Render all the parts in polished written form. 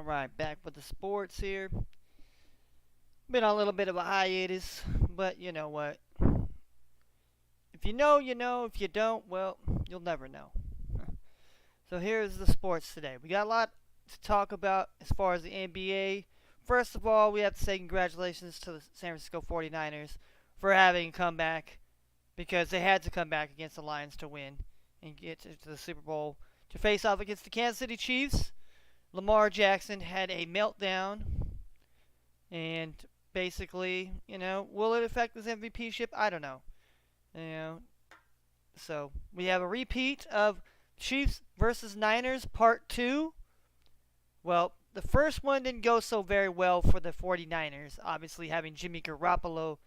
Alright, back with the sports here. Been on a little bit of a hiatus, but you know what? If you know, you know. If you don't, well, you'll never know. So here's the sports today. We got a lot to talk about as far as the NBA. First of all, we have to say congratulations to the San Francisco 49ers for having come back because they had to come back against the Lions to win and get to the Super Bowl to face off against the Kansas City Chiefs. Lamar Jackson had a meltdown, and basically, will it affect his MVP ship? I don't know. You know, so we have a repeat of Chiefs versus Niners Part 2. Well, the first one didn't go so very well for the 49ers, obviously having Jimmy Garoppolo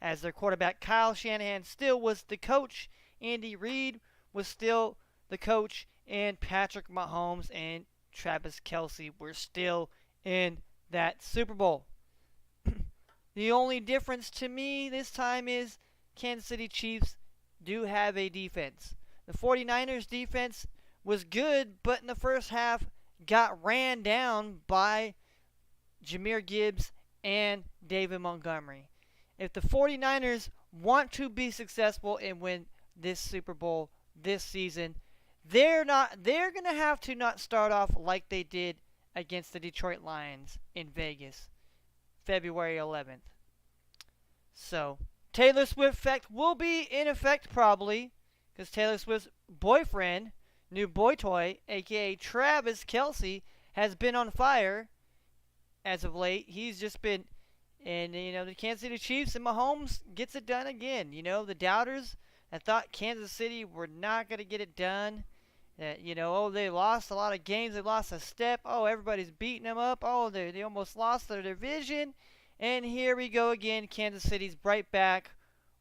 as their quarterback. Kyle Shanahan still was the coach. Andy Reid was still the coach, and Patrick Mahomes and Travis Kelce were still in that Super Bowl. The only difference to me this time is Kansas City Chiefs do have a defense. The 49ers defense was good, but in the first half got ran down by Jahmyr Gibbs and David Montgomery. If the 49ers want to be successful and win this Super Bowl this season, they're going to have to not start off like they did against the Detroit Lions in Vegas, February 11th. So, Taylor Swift effect will be in effect probably, because Taylor Swift's boyfriend, new boy toy, aka Travis Kelce, has been on fire as of late. He's just been, and the Kansas City Chiefs and Mahomes gets it done again. The doubters that thought Kansas City were not going to get it done. That, they lost a lot of games. They lost a step. Oh, everybody's beating them up. Oh, they almost lost their division. And here we go again. Kansas City's right back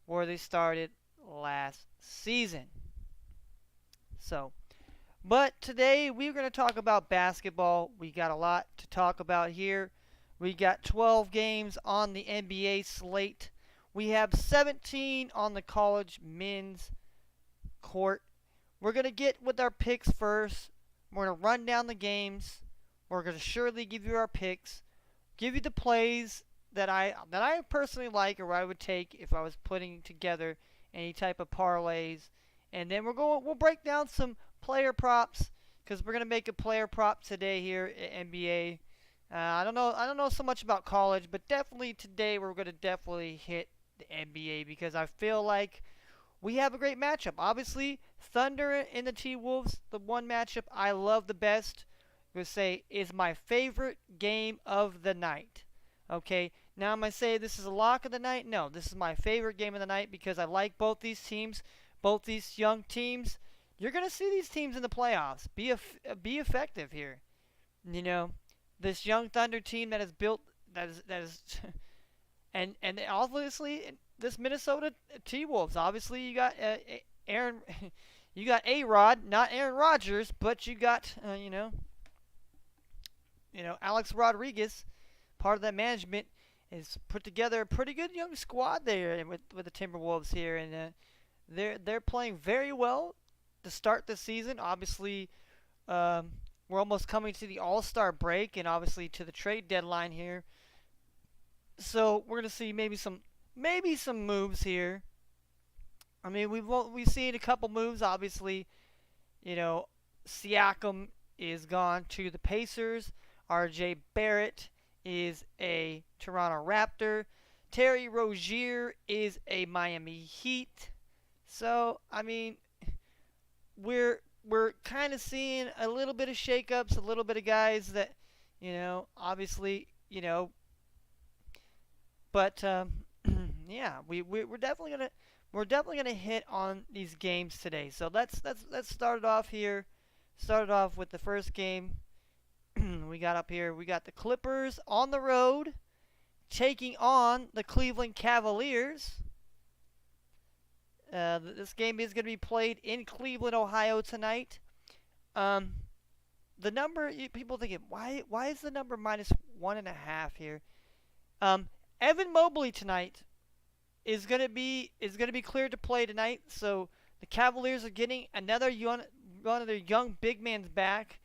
where they started last season. So, but today we're going to talk about basketball. We got a lot to talk about here. We got 12 games on the NBA slate. We have 17 on the college men's court. We're going to get with our picks first. We're going to run down the games. We're going to surely give you our picks. Give you the plays that I personally like, or I would take if I was putting together any type of parlays. And then we'll break down some player props, because we're going to make a player prop today here at NBA. I don't know so much about college, but definitely today we're going to definitely hit the NBA, because I feel like we have a great matchup. Obviously, Thunder and the T-Wolves, the one matchup I love the best, I'm going to say is my favorite game of the night. Okay, now am I saying this is a lock of the night? No, this is my favorite game of the night because I like both these teams, both these young teams. You're going to see these teams in the playoffs. Be effective here. This young Thunder team that is built, that is and obviously this Minnesota T-Wolves. Obviously you got you got A-Rod, not Aaron Rodgers, but you got Alex Rodriguez, part of that management, is put together a pretty good young squad there with the Timberwolves here, and they're playing very well to start the season. Obviously, we're almost coming to the All-Star break and obviously to the trade deadline here. So we're gonna see maybe some moves here. I mean, we've seen a couple moves. Obviously, Siakam is gone to the Pacers. R.J. Barrett is a Toronto Raptor. Terry Rozier is a Miami Heat. So, I mean, we're kind of seeing a little bit of shakeups, a little bit of guys that, obviously, but yeah, we're definitely gonna hit on these games today. So let's start it off here. Start it off with the first game we got up here. We got the Clippers on the road taking on the Cleveland Cavaliers. This game is going to be played in Cleveland, Ohio tonight. The number, people thinking, why is the number -1.5 here? Evan Mobley tonight is going to be cleared to play tonight. So the Cavaliers are getting one of their young big men back,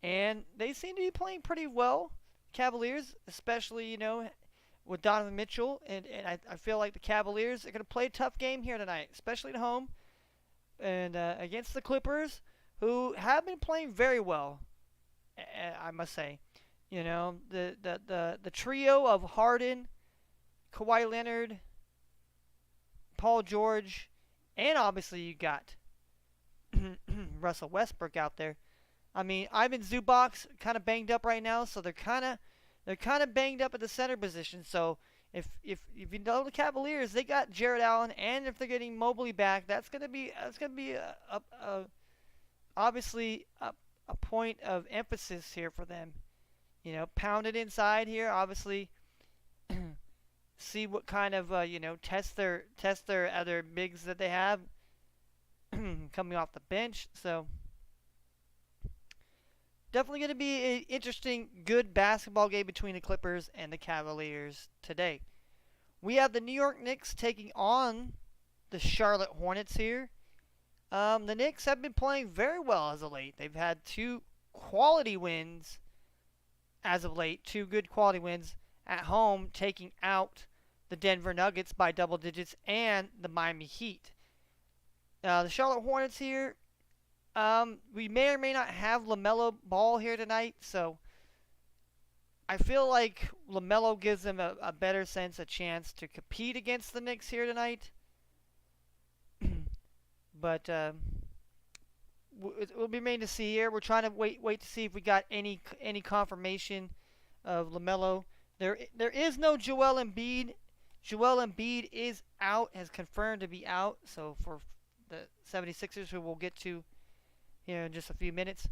and they seem to be playing pretty well. Cavaliers, especially, with Donovan Mitchell. And I feel like the Cavaliers are going to play a tough game here tonight, especially at home and against the Clippers, who have been playing very well, I must say. The trio of Harden, Kawhi Leonard, Paul George, and obviously you got Russell Westbrook out there. I mean, Ivan Zubac's kind of banged up right now, so they're kind of banged up at the center position. So if you know the Cavaliers, they got Jared Allen, and if they're getting Mobley back, that's gonna be obviously a point of emphasis here for them. Pound it inside here. Obviously, see what kind of test their other bigs that they have coming off the bench. So definitely going to be an interesting, good basketball game between the Clippers and the Cavaliers today. We have the New York Knicks taking on the Charlotte Hornets here. The Knicks have been playing very well as of late. They've had two quality wins as of late, two good quality wins at home, taking out the Denver Nuggets by double digits and the Miami Heat. The Charlotte Hornets here, we may or may not have LaMelo Ball here tonight, so I feel like LaMelo gives them a better sense, a chance to compete against the Knicks here tonight. But it will be remain to see here. We're trying to wait to see if we got any confirmation of LaMelo. There is no Joel Embiid. Joel Embiid is out, has confirmed to be out. So for the 76ers, who we'll get to here in just a few minutes,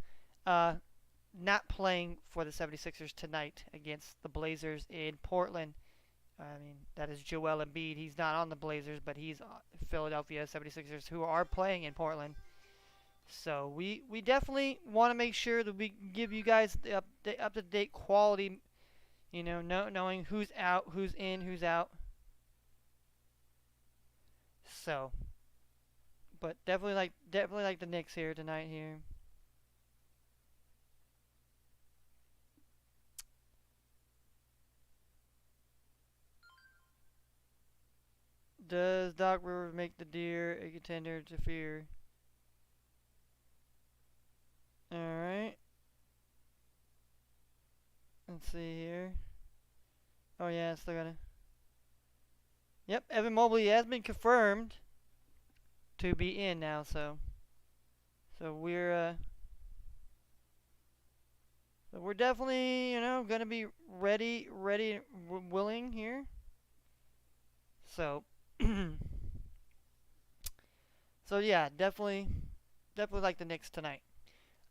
not playing for the 76ers tonight against the Blazers in Portland. I mean, that is Joel Embiid. He's not on the Blazers, but he's Philadelphia 76ers, who are playing in Portland. So we definitely want to make sure that we give you guys the up-to-date quality, knowing who's out, who's in, who's out. So, but definitely like the Knicks here tonight here. Does Doc Rivers make the Deer a contender to fear? Alright. Let's see here. Oh yeah, still gotta. Yep, Evan Mobley has been confirmed to be in now, so we're definitely, gonna be ready, willing here. So so yeah, definitely like the Knicks tonight.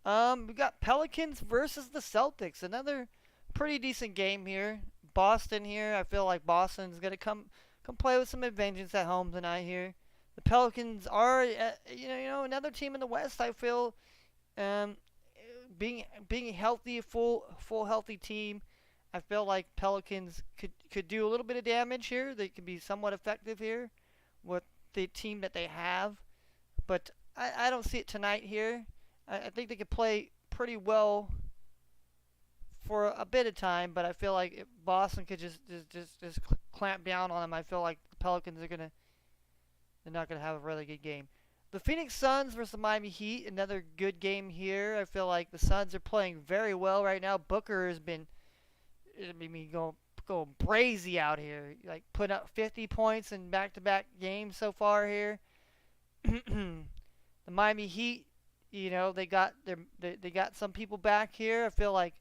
We got Pelicans versus the Celtics. Another pretty decent game here. Boston here. I feel like Boston's gonna come play with some vengeance at home tonight here. The Pelicans are, another team in the West. I feel, um, being healthy, full healthy team. I feel like Pelicans could do a little bit of damage here. They could be somewhat effective here with the team that they have. But I don't see it tonight here. I think they could play pretty well for a bit of time, but I feel like if Boston could just clamp down on them, I feel like the Pelicans they're not gonna have a really good game. The Phoenix Suns versus the Miami Heat, another good game here. I feel like the Suns are playing very well right now. Booker has been, going brazy out here, like putting up 50 points in back-to-back games so far here. The Miami Heat, they got some people back here. I feel like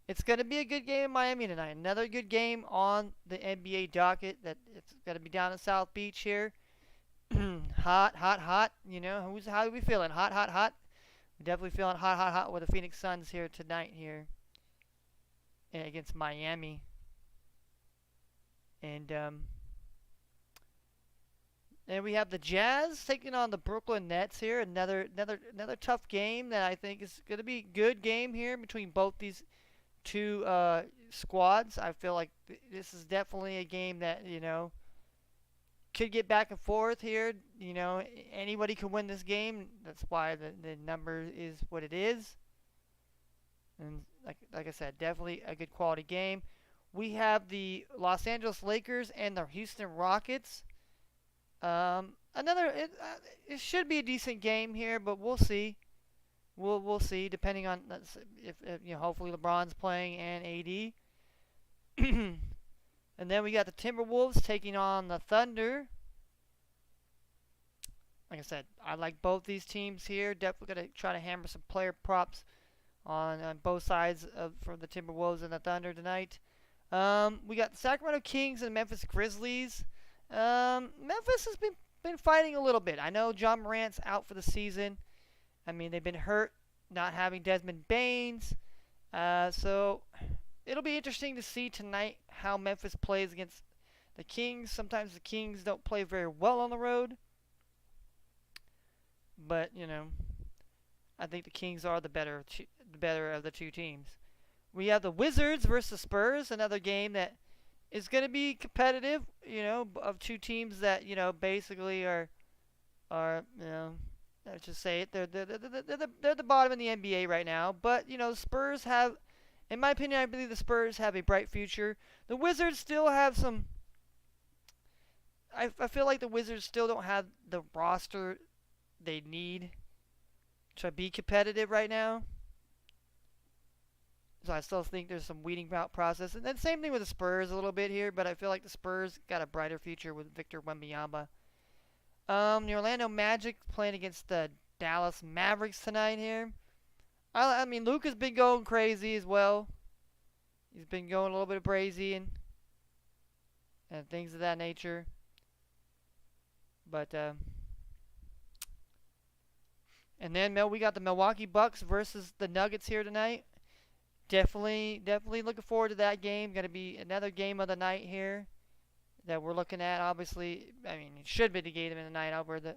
it's going to be a good game in Miami tonight. Another good game on the NBA docket. That it's going to be down in South Beach here. Hot, hot, hot. How are we feeling? Hot, hot, hot. We're definitely feeling hot, hot, hot with the Phoenix Suns here tonight here against Miami. And we have the Jazz taking on the Brooklyn Nets here. Another tough game that I think is going to be a good game here between both these two squads. I feel like this is definitely a game that could get back and forth here. Anybody can win this game. That's why the number is what it is. And like I said, definitely a good quality game. We have the Los Angeles Lakers and the Houston Rockets. Another it should be a decent game here, but we'll see. We'll see depending on if hopefully LeBron's playing and AD. And then we got the Timberwolves taking on the Thunder. Like I said, I like both these teams here. Definitely gonna try to hammer some player props on both sides for the Timberwolves and the Thunder tonight. We got the Sacramento Kings and Memphis Grizzlies. Memphis has been fighting a little bit. I know John Morant's out for the season. I mean, they've been hurt, not having Desmond Baines. So it'll be interesting to see tonight how Memphis plays against the Kings. Sometimes the Kings don't play very well on the road. But, I think the Kings are the better of the two teams. We have the Wizards versus Spurs, another game that is going to be competitive, of two teams that, basically are let's just say it, they're the bottom in the NBA right now. But, Spurs have, in my opinion, I believe the Spurs have a bright future. The Wizards still have some, I feel like the Wizards still don't have the roster they need to be competitive right now. So I still think there's some weeding out process. And then same thing with the Spurs a little bit here, but I feel like the Spurs got a brighter future with Victor Wembanyama. The Orlando Magic playing against the Dallas Mavericks tonight here. I mean, Luka's been going crazy as well. He's been going a little bit crazy and things of that nature. But and then we got the Milwaukee Bucks versus the Nuggets here tonight. Definitely looking forward to that game. Going to be another game of the night here that we're looking at. Obviously, I mean, it should be the game of the night over the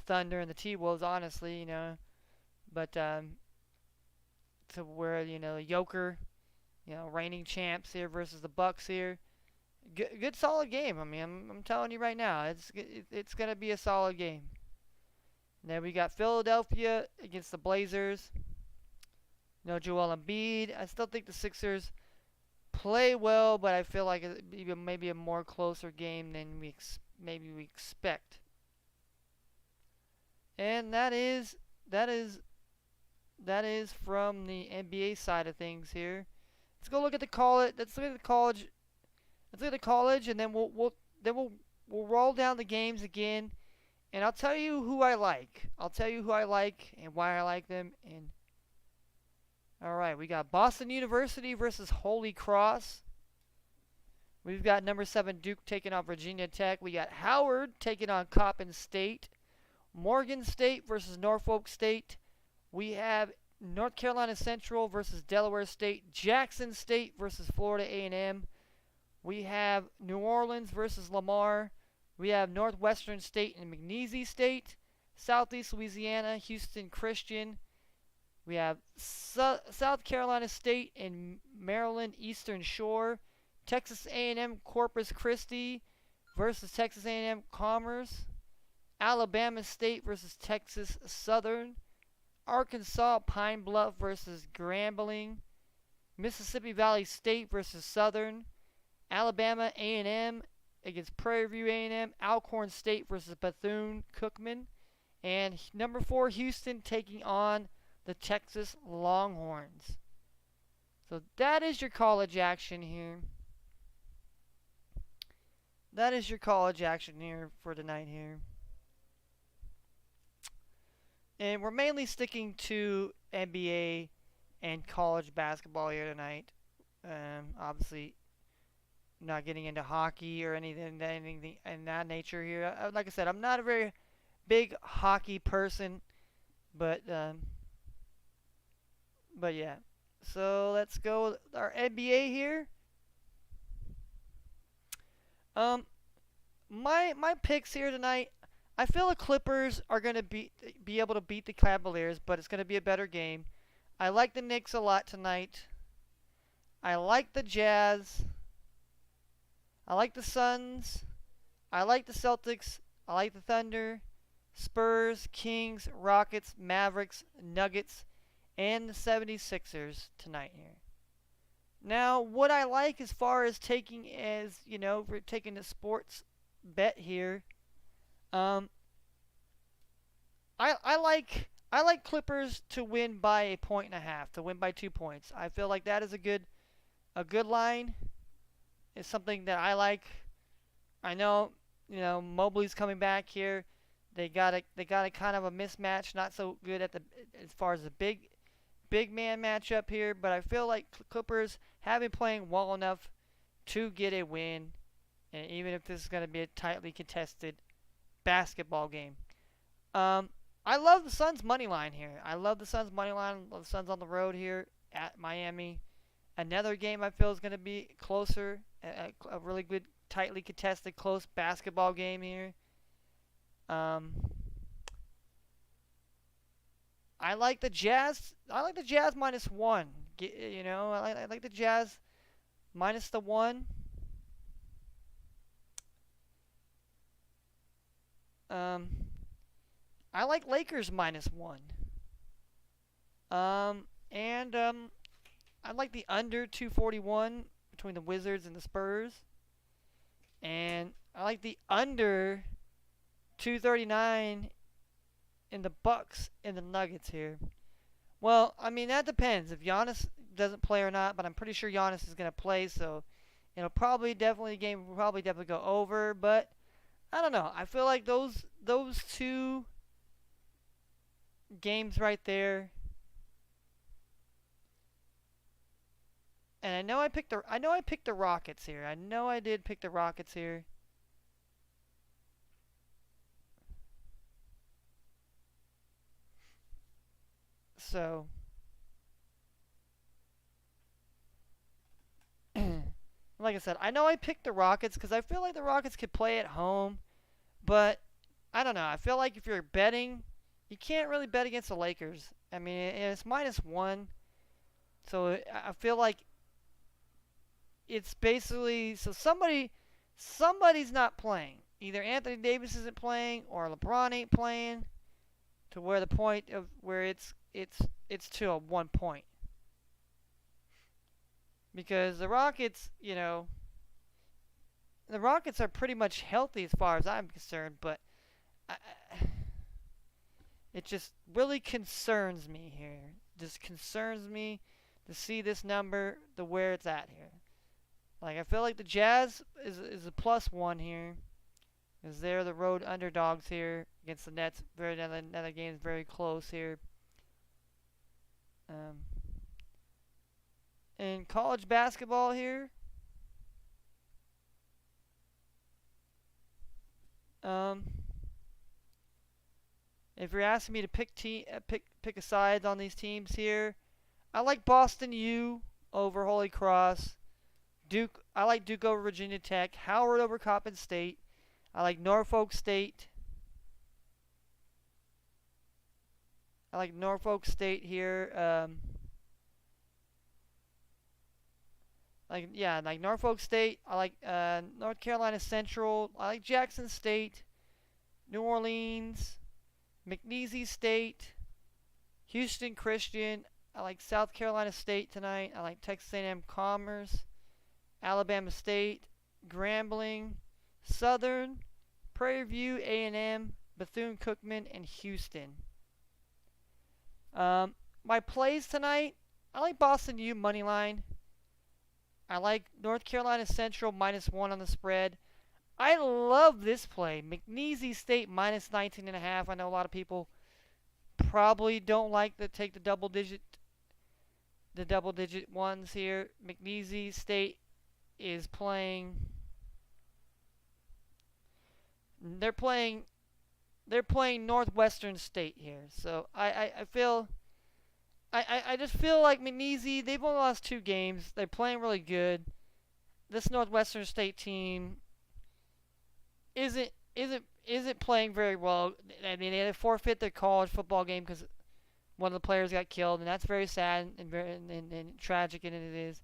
Thunder and the T-Wolves, honestly, But to where Joker, reigning champs here versus the Bucks here. Good solid game. I mean, I'm telling you right now, it's going to be a solid game. And then we got Philadelphia against the Blazers. Joel Embiid. I still think the Sixers play well, but I feel like it maybe a more closer game than we expect. And that is from the NBA side of things here. Let's go look at the college. Let's look at the college, and then we'll roll down the games again, and I'll tell you who I like. I'll tell you who I like and why I like them. And all right, we got Boston University versus Holy Cross. We've got number 7 Duke taking on Virginia Tech. We got Howard taking on Coppin State. Morgan State versus Norfolk State. We have North Carolina Central versus Delaware State. Jackson State versus Florida A&M. We have New Orleans versus Lamar. We have Northwestern State and McNeese State. Southeast Louisiana, Houston Christian. We have South Carolina State and Maryland Eastern Shore. Texas A&M Corpus Christi versus Texas A&M Commerce. Alabama State versus Texas Southern. Arkansas Pine Bluff versus Grambling. Mississippi Valley State versus Southern. Alabama A&M against Prairie View A&M. Alcorn State versus Bethune-Cookman. And number 4 Houston taking on the Texas Longhorns. So that is your college action here. That is your college action here for tonight here. And we're mainly sticking to NBA and college basketball here tonight. Obviously, not getting into hockey or anything in that nature here. Like I said, I'm not a very big hockey person, but yeah. So let's go with our NBA here. My picks here tonight. I feel the Clippers are going to be able to beat the Cavaliers, but it's going to be a better game. I like the Knicks a lot tonight. I like the Jazz. I like the Suns. I like the Celtics. I like the Thunder, Spurs, Kings, Rockets, Mavericks, Nuggets, and the 76ers tonight here. Now, what I like as far as taking as, we're taking the sports bet here, um, I like Clippers to win by a point and a half, to win by 2 points. I feel like that is a good line. It's something that I like. I know, Mobley's coming back here. They got a kind of a mismatch, not so good at the as far as the big man matchup here, but I feel like Clippers have been playing well enough to get a win, and even if this is going to be a tightly contested basketball game. I love the Suns money line here. I love the Suns money line. Love the Suns on the road here at Miami. Another game I feel is going to be closer, a really good, tightly contested, close basketball game here. Um, I like the Jazz. I like the Jazz -1. I like the Jazz -1. Um, I like Lakers -1. And I like the under 241 between the Wizards and the Spurs. And I like the under 239 in the Bucks and the Nuggets here. Well, I mean, that depends if Giannis doesn't play or not, but I'm pretty sure Giannis is going to play, so the game will probably definitely go over, but I don't know. I feel like those two games right there. And I know I picked the Rockets here. I know I did pick the Rockets here. So, like I said, I know I picked the Rockets because I feel like the Rockets could play at home, but I don't know. I feel like if you're betting, you can't really bet against the Lakers. I mean, it's -1, so I feel like it's basically somebody's not playing. Either Anthony Davis isn't playing or LeBron ain't playing to where the point of where it's to a 1 point. Because the Rockets are pretty much healthy as far as I'm concerned, but I, it just really concerns me here. Just concerns me to see this number, to where it's at here. Like, I feel like the Jazz is a +1 here, because they're the road underdogs here against the Nets. Another game is very close here. Um, in college basketball here, um, if you're asking me to pick a side on these teams here, I like Boston U over Holy Cross. Duke. I like Duke over Virginia Tech. Howard over Coppin State. I like Norfolk State. I like Norfolk State here. Like Norfolk State. I like North Carolina Central. I like Jackson State, New Orleans, McNeese State, Houston Christian. I like South Carolina State tonight. I like Texas A&M Commerce, Alabama State, Grambling, Southern, Prairie View A&M, Bethune-Cookman, and Houston. My plays tonight, I like Boston U money line. I like North Carolina Central -1 on the spread. I love this play. McNeese State -19.5. I know a lot of people probably don't like to take the double digit ones here. McNeese State is playing. They're playing Northwestern State here. So I just feel like McNeese, they've only lost 2 games. They're playing really good. This Northwestern State team isn't playing very well. I mean, they had to forfeit their college football game because one of the players got killed, and that's very sad and tragic, and it is.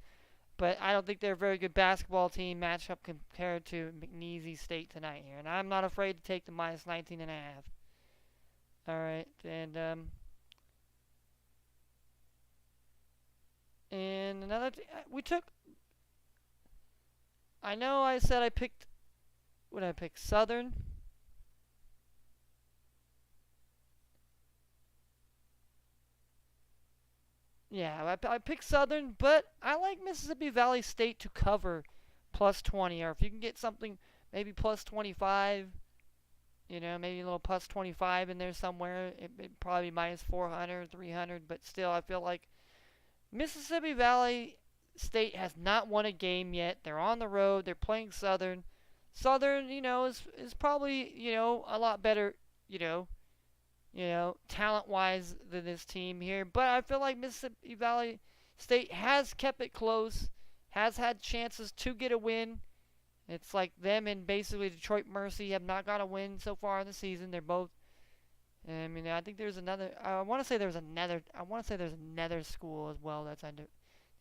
But I don't think they're a very good basketball team matched up compared to McNeese State tonight here, and I'm not afraid to take the -19.5. All right, and another, we took. I know I said I picked. What did I pick? Southern. Yeah, I picked Southern, but I like Mississippi Valley State to cover plus 20, or if you can get something maybe plus 25, maybe a little plus 25 in there somewhere. It probably minus 400, 300, but still, I feel like Mississippi Valley State has not won a game yet. They're on the road. They're playing Southern. Southern, is probably, a lot better, you know, talent-wise than this team here. But I feel like Mississippi Valley State has kept it close, has had chances to get a win. It's like them and basically Detroit Mercy have not got a win so far in the season. They're both. I mean, I think there's another. I want to say there's another. I want to say there's another school as well that's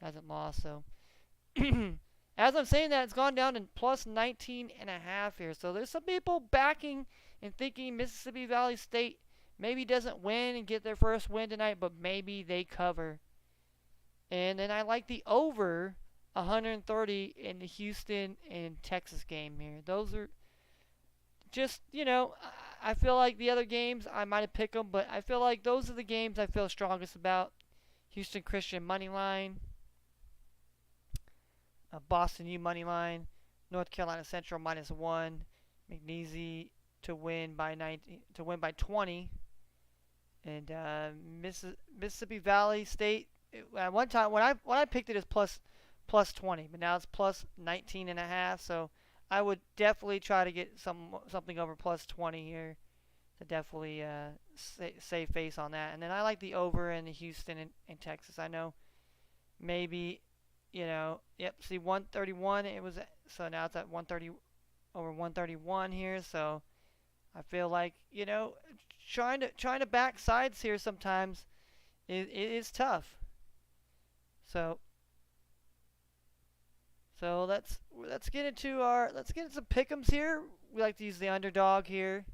hasn't lost. So, as I'm saying that, it's gone down to plus 19 and a half here. So there's some people backing and thinking Mississippi Valley State maybe doesn't win and get their first win tonight, but maybe they cover. And then I like the over 130 in the Houston and Texas game here. Those are just, I feel like the other games I might have picked them, but I feel like those are the games I feel strongest about. Houston Christian money line, Boston U money line, North Carolina Central -1, McNeese to win by 19, to win by 20, and Mississippi Valley State. At one time when I picked it as plus 20, but now it's plus 19 and a half. So I would definitely try to get something over plus 20 here to definitely save face on that. And then I like the over in the Houston and Texas. I know maybe, yep, see 131 it was, so now it's at 130 over 131 here. So I feel like, trying to back sides here sometimes it is tough. So let's get into some pick'ems here. We like to use the underdog here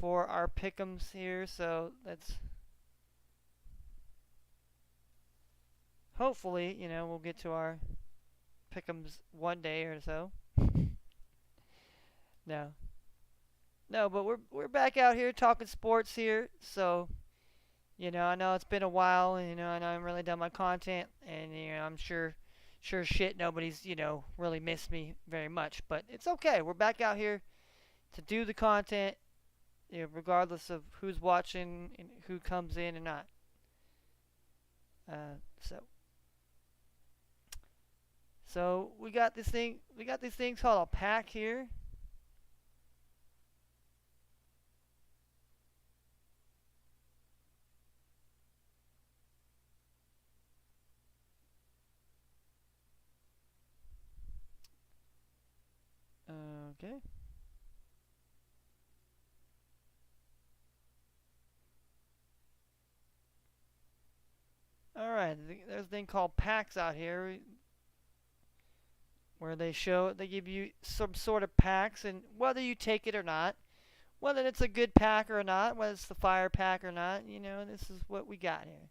for our pick'ems here. So let's hopefully, we'll get to our pick'ems one day or so. No, but we're back out here talking sports here. So, I know it's been a while, and I know I haven't really done my content, and I'm sure shit nobody's really missed me very much, but it's okay. We're back out here to do the content, regardless of who's watching and who comes in or not. So we got this thing. We got these things called a pack here. Okay. Alright, there's a thing called packs out here where they give you some sort of packs, and whether you take it or not, whether it's a good pack or not, whether it's the fire pack or not, this is what we got here.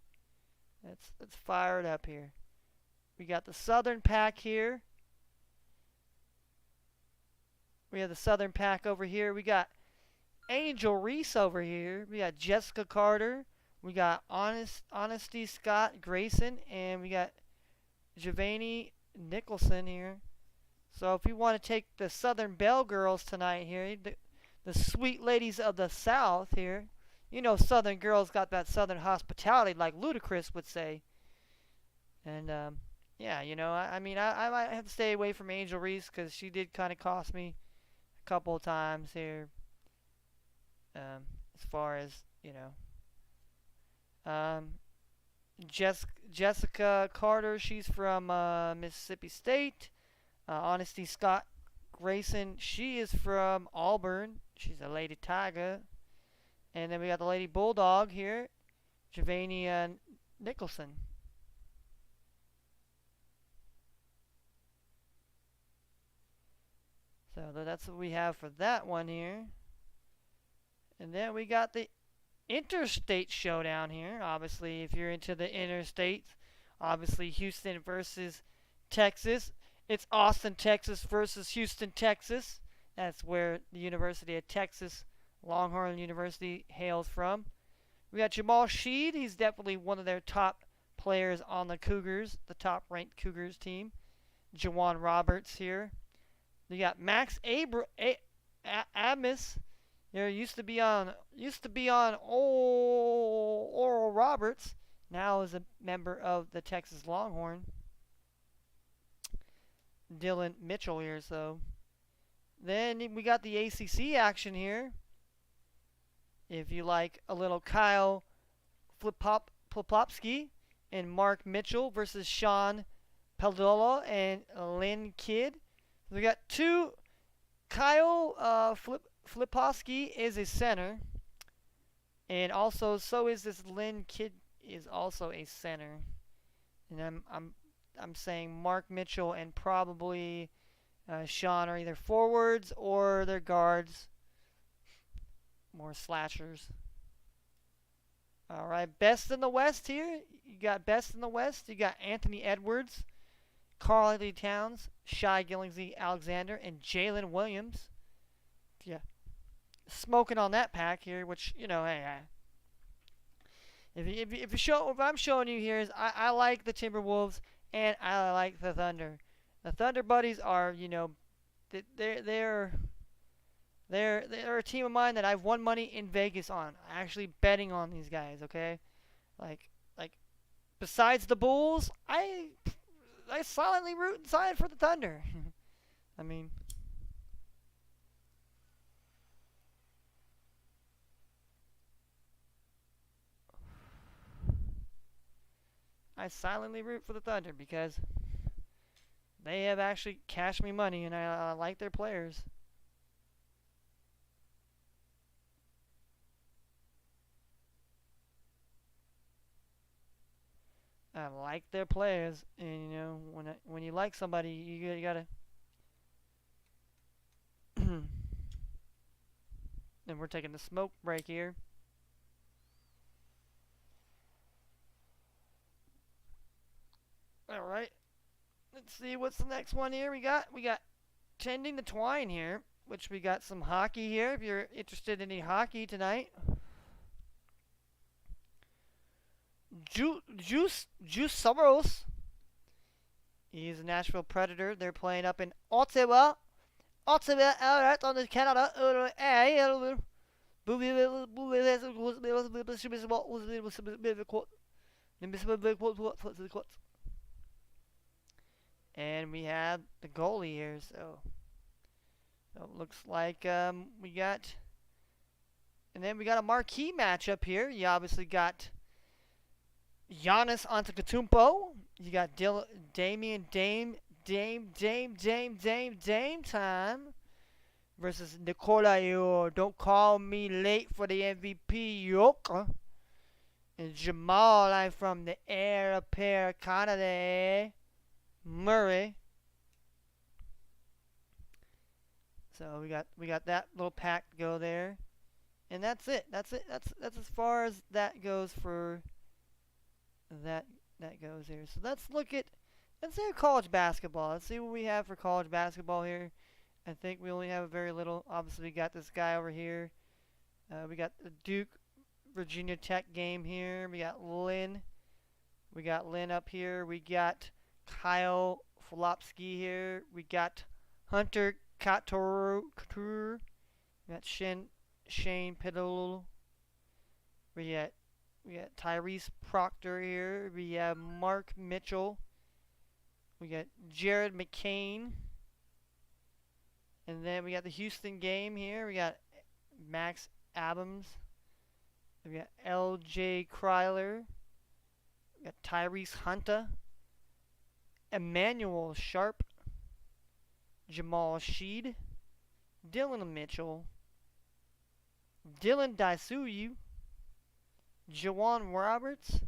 Let's fire it up here. We got the Southern pack here. We have the Southern pack over here. We got Angel Reese over here. We got Jessica Carter. We got Honesty Scott Grayson. And we got Javani Nicholson here. So if you want to take the Southern Belle girls tonight here, the sweet ladies of the South here, Southern girls got that Southern hospitality like Ludacris would say. And, yeah, I mean, I might have to stay away from Angel Reese because she did kind of cost me couple of times here, as far as Jessica Carter, she's from Mississippi State. Honesty Scott Grayson, she is from Auburn. She's a Lady Tiger. And then we got the Lady Bulldog here, Javani Nicholson. So that's what we have for that one here. And then we got the interstate showdown here. Obviously, if you're into the interstates, Obviously, Houston versus Texas. It's Austin, Texas versus Houston, Texas. That's where the University of Texas, Longhorn University, hails from. We got Jamal Sheed. He's definitely one of their top players on the Cougars, the top ranked Cougars team. Jawan Roberts here. You got Max Amis. Used to be on Oral Roberts. Now is a member of the Texas Longhorn. Dylan Mitchell here, so. Then we got the ACC action here. If you like a little Kyle Flipopsky and Mark Mitchell versus Sean Peldola and Lynn Kidd. We got two. Kyle Flipowski is a center, and also so is this Lynn Kidd is also a center. And I'm saying Mark Mitchell and probably Sean are either forwards or they're guards, more slashers. All right, best in the West here. You got best in the West. You got Anthony Edwards, Carl Anthony Towns, Shai Gillingsy-Alexander, and Jalen Williams. Yeah, smoking on that pack here, which hey, if I'm showing you here is I like the Timberwolves and I like the Thunder. The Thunder buddies are they're a team of mine that I've won money in Vegas on. Actually betting on these guys. Okay, like besides the Bulls, I silently root inside for the Thunder. I mean, I silently root for the Thunder because they have actually cashed me money and I like their players. I like their players, and when you like somebody, you gotta. And we're taking the smoke break here. All right, let's see what's the next one here. We got Tending the Twine here, which we got some hockey here. If you're interested in any hockey tonight. Juice Soros. He's a Nashville Predator. They're playing up in Ottawa. Alright, on the Canada. And we have the goalie here, so it looks like we got. And then we got a marquee matchup here. You obviously got Giannis Antetokounmpo. You got Damian Dame time versus Nikola Jokic. Don't call me late for the MVP, Jokic. And Jamal, I'm from the Air Pair Canada, Murray. So we got that little pack to go there, and that's it. That's as far as that goes for. That goes here. So let's see college basketball. Let's see what we have for college basketball here. I think we only have very little. Obviously, we got this guy over here. We got the Duke Virginia Tech game here. We got Lynn. We got Lynn up here. We got Kyle Flopsky here. We got Hunter Couture. We got Shane Piddle. We got Tyrese Proctor here. We have Mark Mitchell. We got Jared McCain. And then we got the Houston game here. We got Max Adams. We got LJ Kryler. We got Tyrese Hunter. Emmanuel Sharp. Jamal Sheed. Dylan Mitchell. Dylan Daisuyu. Jawan Roberts,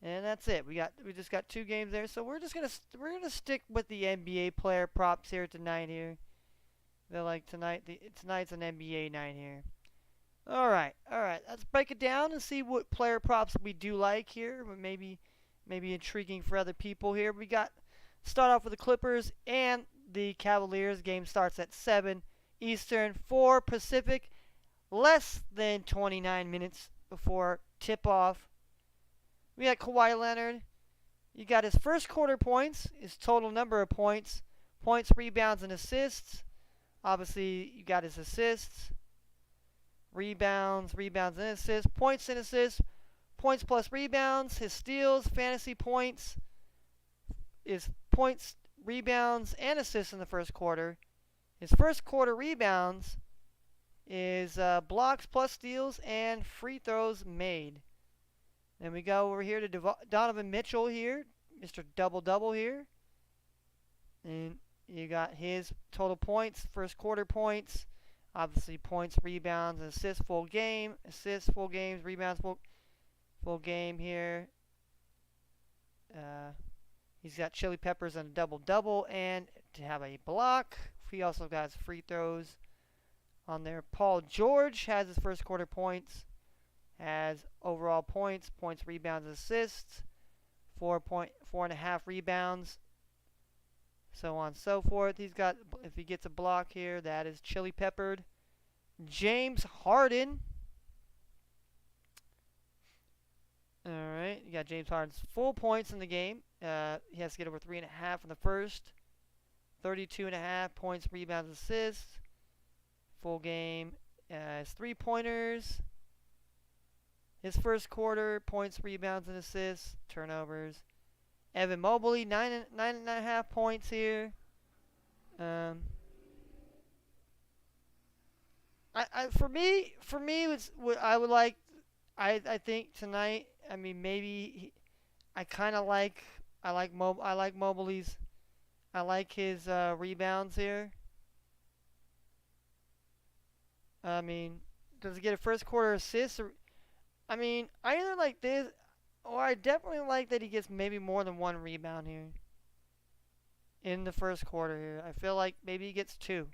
and that's it. We just got two games there, so we're gonna stick with the NBA player props here tonight. Here, they're like tonight's an NBA night here. All right, all right. Let's break it down and see what player props we do like here. Maybe intriguing for other people here. We got start off with the Clippers and the Cavaliers. Game starts at 7 Eastern, 4 Pacific. Less than 29 minutes before tip off. We got Kawhi Leonard. You got his first quarter points, his total number of points, rebounds, and assists. Obviously, you got his assists, rebounds, and assists, points plus rebounds, his steals, fantasy points, his points, rebounds, and assists in the first quarter. His first quarter rebounds is blocks plus steals and free throws made. Then we go over here to Donovan Mitchell here, Mr. Double-Double here. And you got his total points, first quarter points, obviously points, rebounds, and assists, full game, rebounds, full game here. He's got chili peppers and a double-double, and to have a block. He also got his free throws on there. Paul George has his first quarter points, has overall points, rebounds, assists, 4.5 rebounds, so on and so forth. He's got, if he gets a block here, that is chili peppered. James Harden. All right, you got James Harden's full points in the game. He has to get over 3.5 in the first. 32.5 points, rebounds, assists. Full game. His 3-pointers. His first quarter, points, rebounds, and assists, turnovers. Evan Mobley, 9.5 points here. For me, it's what I would like. I think tonight. I mean, maybe I kind of like. I like Mobley's. I like his rebounds here. I mean, does he get a first quarter assist? I mean, I either like this, or I definitely like that he gets maybe more than 1 rebound here in the first quarter here. I feel like maybe he gets 2.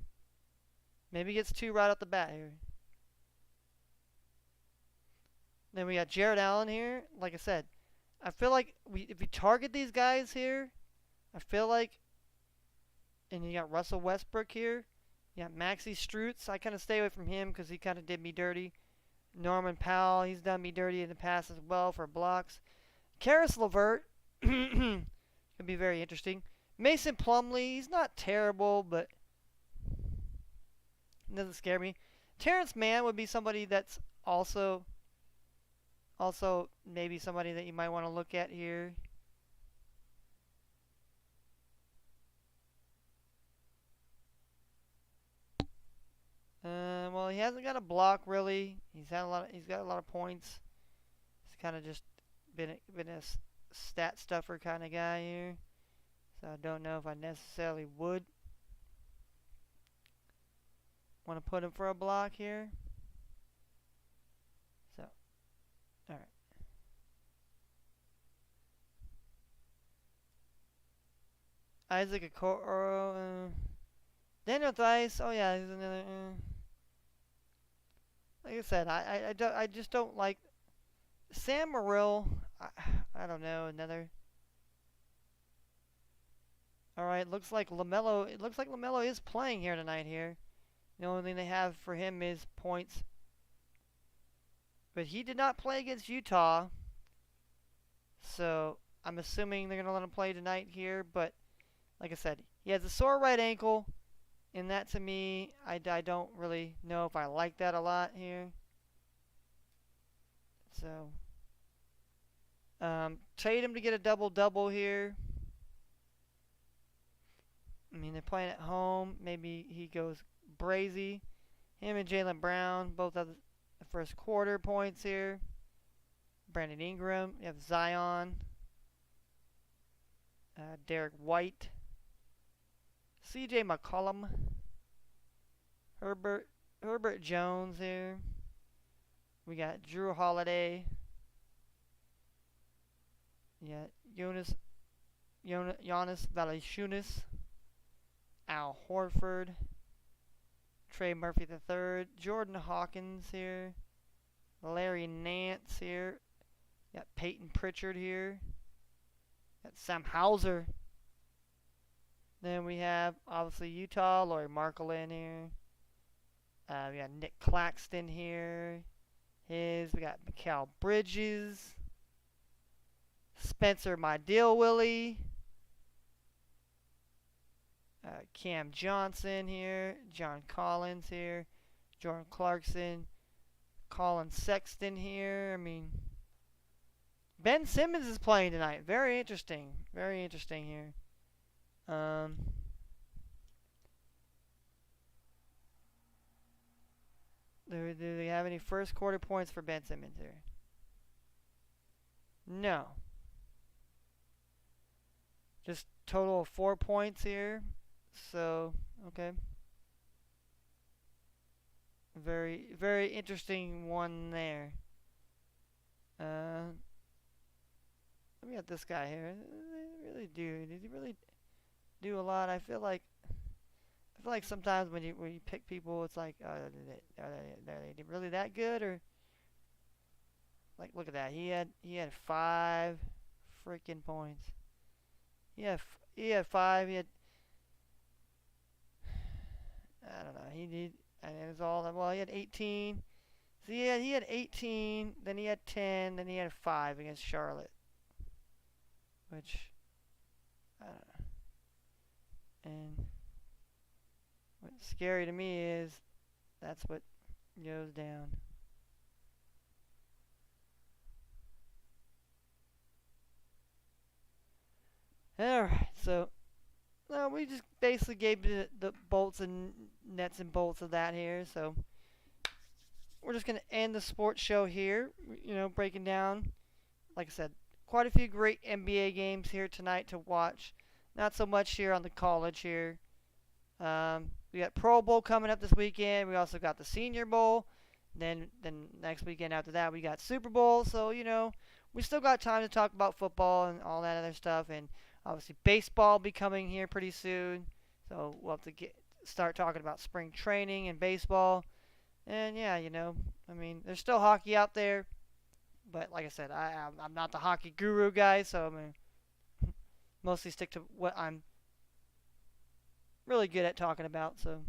Maybe he gets 2 right off the bat here. Then we got Jared Allen here. Like I said, I feel like if we target these guys here, I feel like, and you got Russell Westbrook here. You got Maxi Strutz. I kind of stay away from him because he kind of did me dirty. Norman Powell, he's done me dirty in the past as well for blocks. Karis LeVert could be very interesting. Mason Plumlee, he's not terrible, but doesn't scare me. Terrence Mann would be somebody that's also maybe somebody that you might want to look at here. Well, he hasn't got a block really. He's got a lot of points. He's kind of just been a stat stuffer kind of guy here. So I don't know if I necessarily would want to put him for a block here. So, all right. Isaac Okoro, Daniel Theis. Oh yeah, he's another. Like I said, I just don't like Sam Morrill. I don't know, another. All right, looks like LaMelo. It looks like LaMelo is playing here tonight. Here, the only thing they have for him is points. But he did not play against Utah, so I'm assuming they're gonna let him play tonight here. But like I said, he has a sore right ankle. And that to me, I don't really know if I like that a lot here. So, trade him to get a double-double here. I mean, they're playing at home. Maybe he goes brazy. Him and Jaylen Brown both have the first quarter points here. Brandon Ingram. You have Zion. Derek White. C.J. McCollum, Herbert Jones here. We got Drew Holiday. Yeah, Giannis Valanciunas, Al Horford, Trey Murphy III, Jordan Hawkins here. Larry Nance here. Got Peyton Pritchard here. Got Sam Hauser. Then we have, obviously, Utah, Laurie Markland here. We got Nick Claxton here. We got Mikal Bridges. Spencer My Deal Willie. Cam Johnson here. John Collins here. Jordan Clarkson. Colin Sexton here. I mean, Ben Simmons is playing tonight. Very interesting. Very interesting here. Do they have any first quarter points for Ben Simmons here? No. Just total of 4 points here. So, okay. Very, very interesting one there. Let me get this guy here. They really do. Did he really do a lot? I feel like sometimes when you pick people, it's like, are they really that good, or like, look at that. He had 5 freaking points. He had 5. He had, I don't know. And it was all, well, he had 18. So he had 18. Then he had 10. Then he had 5 against Charlotte, which I don't know. And what's scary to me is that's what goes down. Alright, so we just basically gave the bolts and nuts and bolts of that here. So we're just going to end the sports show here, breaking down, like I said, quite a few great NBA games here tonight to watch. Not so much here on the college here. We got Pro Bowl coming up this weekend. We also got the Senior Bowl. Then next weekend after that, we got Super Bowl. So, we still got time to talk about football and all that other stuff. And obviously, baseball will be coming here pretty soon. So, we'll have to start talking about spring training and baseball. And, yeah, I mean, there's still hockey out there. But, like I said, I'm not the hockey guru guy. So, I'm going to mostly stick to what I'm really good at talking about. So